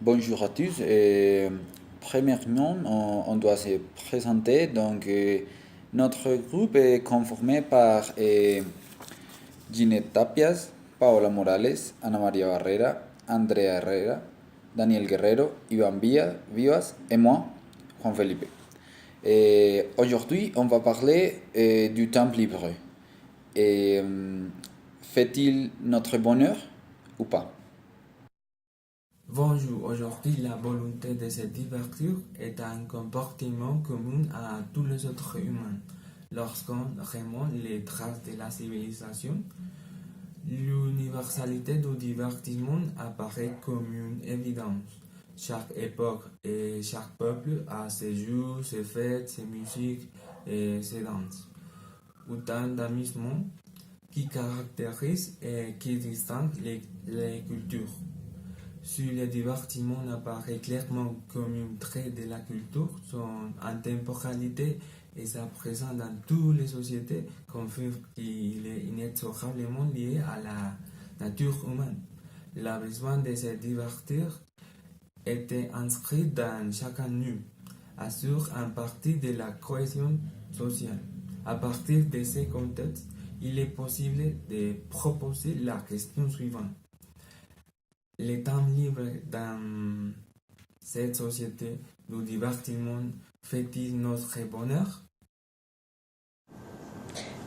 Bonjour à tous. Premièrement, on doit se présenter. Notre groupe est conformé par Ginette Tapias, Paola Morales, Ana María Barrera, Andrea Herrera, Daniel Guerrero, Vivas et moi, Juan Felipe. Et aujourd'hui, on va parler du temps libre. Et fait-il notre bonheur ou pas? Bonjour, aujourd'hui la volonté de se divertir est un comportement commun à tous les êtres humains. Lorsqu'on remonte les traces de la civilisation, l'universalité du divertissement apparaît comme une évidence. Chaque époque et chaque peuple a ses jeux, ses fêtes, ses musiques et ses danses. Autant d'amusements qui caractérisent et qui distinguent les cultures. Si le divertissement apparaît clairement comme un trait de la culture, son intemporalité et sa présence dans toutes les sociétés confirment qu'il est inexorablement lié à la nature humaine. Le besoin de se divertir était inscrit dans chacun de nous, assure en partie de la cohésion sociale. À partir de ces contextes, il est possible de proposer la question suivante. Les temps libres dans cette société du divertissement fait-il notre bonheur?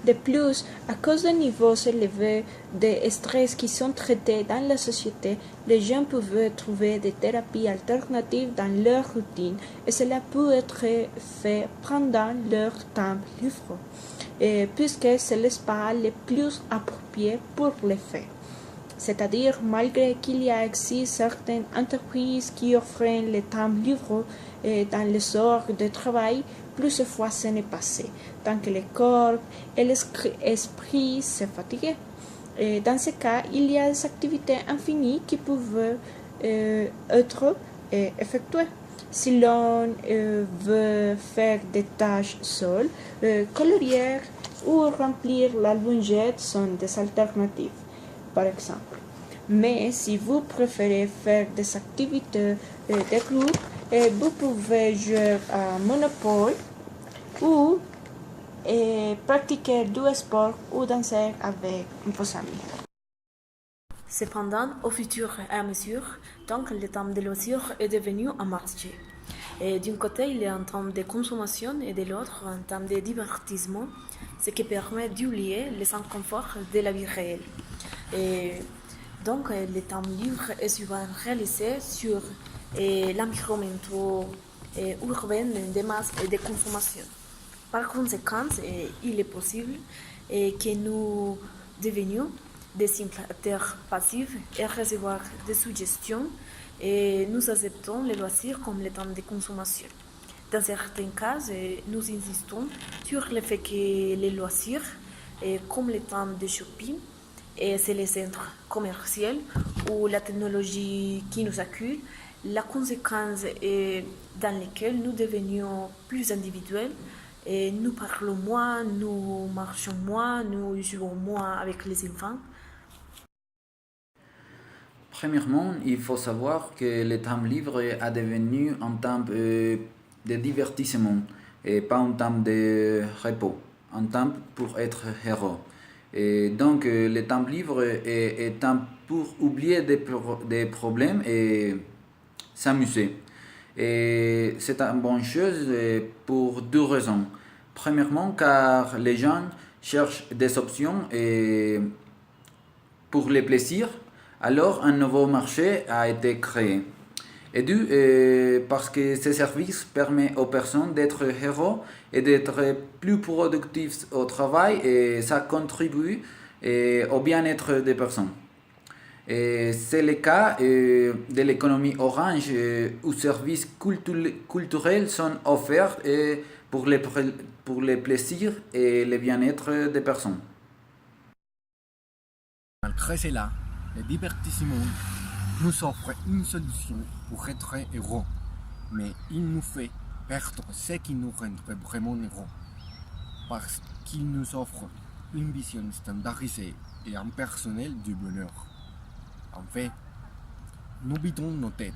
De plus, à cause des niveaux élevés de stress qui sont traités dans la société, les gens peuvent trouver des thérapies alternatives dans leur routine et cela peut être fait pendant leur temps libre, puisque c'est l'espace le plus approprié pour le faire. C'est-à-dire, malgré qu'il y a existe certaines entreprises qui offrent le temps libre dans les heures de travail, plusieurs fois ce n'est passé, tant que le corps et l'esprit se fatiguent. Dans ce cas, il y a des activités infinies qui peuvent être effectuées. Si l'on veut faire des tâches seul, colorier ou remplir la lingette sont des alternatives, par exemple. Mais si vous préférez faire des activités de groupe, vous pouvez jouer à Monopoly ou pratiquer du sport ou danser avec vos amis. Cependant, au fur et à mesure, donc le temps de loisir est devenu un marché. Et d'un côté, il y a un temps de consommation et de l'autre, un temps de divertissement, ce qui permet d'oublier les inconforts de la vie réelle. Et donc, le temps libre est souvent réalisé sur l'environnement urbain de masse et de consommation. Par conséquent, il est possible que nous devenions des simples acteurs passifs et recevoir des suggestions et nous acceptons les loisirs comme le temps de consommation. Dans certains cas, nous insistons sur le fait que les loisirs, comme le temps de shopping, et c'est les centres commerciaux ou la technologie qui nous accueille, la conséquence est dans laquelle nous devenions plus individuels et nous parlons moins, nous marchons moins, nous jouons moins avec les enfants. Premièrement, il faut savoir que le temps libre a devenu un temps de divertissement et pas un temps de repos, un temps pour être héros. Et donc, le temps libre est temps pour oublier des problèmes et s'amuser. Et c'est une bonne chose pour deux raisons. Premièrement, car les gens cherchent des options pour les plaisirs, alors un nouveau marché a été créé. Et deux, parce que ces services permettent aux personnes d'être héros et d'être plus productifs au travail et ça contribue au bien-être des personnes. Et c'est le cas de l'économie orange où services culturels sont offerts pour les plaisirs et le bien-être des personnes. Malgré cela, le divertissement nous offre une solution pour être heureux, mais il nous fait perdre ce qui nous rendrait vraiment heureux, parce qu'il nous offre une vision standardisée et impersonnelle du bonheur. En fait, nous vidons nos têtes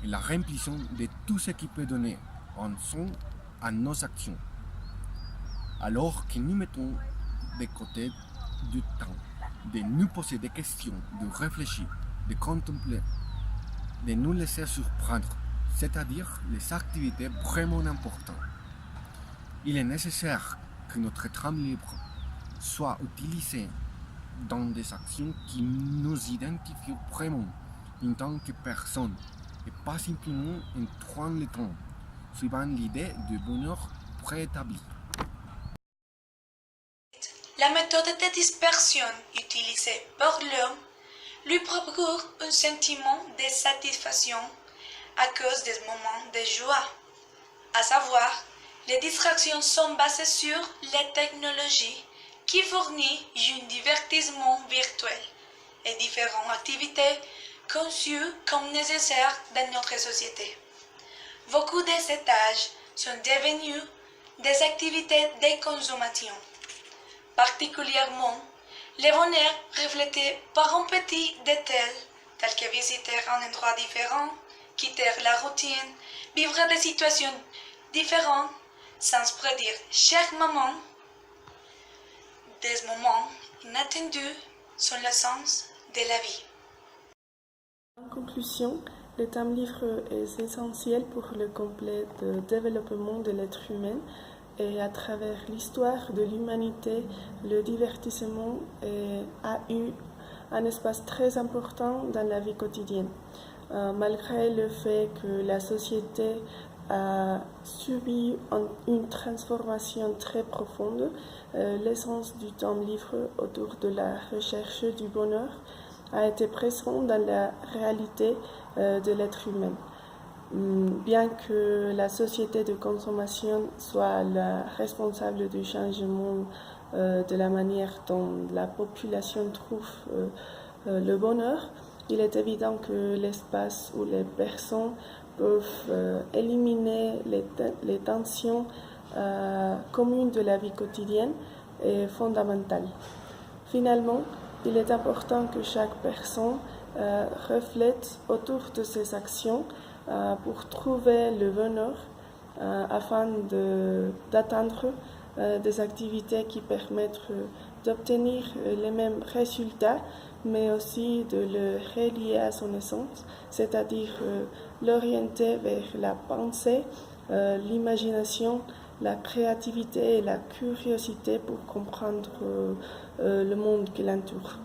et la remplissons de tout ce qui peut donner un son à nos actions. Alors que nous mettons de côté du temps, de nous poser des questions, de réfléchir, de contempler, de nous laisser surprendre, c'est-à-dire les activités vraiment importantes. Il est nécessaire que notre temps libre soit utilisé dans des actions qui nous identifient vraiment en tant que personne et pas simplement en trouvant le temps, suivant l'idée du bonheur préétabli. La méthode de dispersion utilisée par l'homme lui procure un sentiment de satisfaction à cause des moments de joie. À savoir, les distractions sont basées sur les technologies qui fournissent un divertissement virtuel et différentes activités conçues comme nécessaires dans notre société. Beaucoup de ces tâches sont devenues des activités de consommation. Particulièrement, le bonheur reflété par un petit détail, tel que visiter un endroit différent, quitter la routine, vivre des situations différentes, sans prédire chaque moment. Des moments inattendus sont le sens de la vie. En conclusion, le temps libre est essentiel pour le complet développement de l'être humain et à travers l'histoire de l'humanité, le divertissement a eu un espace très important dans la vie quotidienne. Malgré le fait que la société a subi une transformation très profonde, l'essence du temps libre autour de la recherche du bonheur a été présent dans la réalité de l'être humain. Bien que la société de consommation soit la responsable du changement de la manière dont la population trouve le bonheur, il est évident que l'espace où les personnes peuvent éliminer les tensions communes de la vie quotidienne est fondamental. Finalement, il est important que chaque personne reflète autour de ses actions pour trouver le bonheur afin d'atteindre des activités qui permettent d'obtenir les mêmes résultats, mais aussi de le relier à son essence, c'est-à-dire l'orienter vers la pensée, l'imagination, la créativité et la curiosité pour comprendre le monde qui l'entoure.